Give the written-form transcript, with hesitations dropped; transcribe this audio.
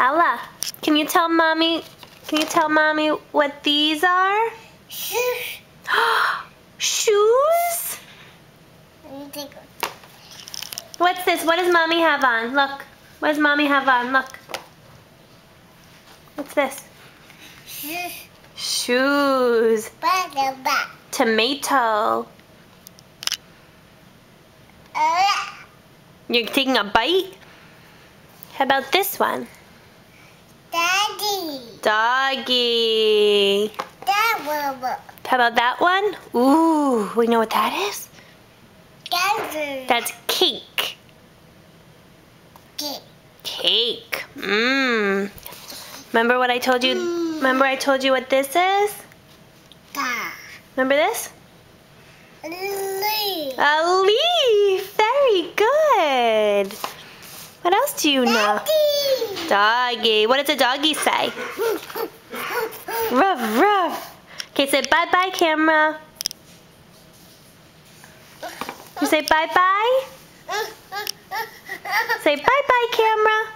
Ella, can you tell mommy what these are? Shoes? What's this? What does mommy have on? Look. What does mommy have on? Look. What's this? Shoes. Tomato. You're taking a bite? How about this one? Doggy. How about that one? Ooh, we know what that is? That's cake. Cake. Mmm. Remember what I told you? Remember I told you what this is? Remember this? A leaf. Very good. What else do you know? Doggy. What does a doggy say? Ruff, ruff. Okay, say bye-bye, camera. You say bye-bye? Say bye-bye, camera.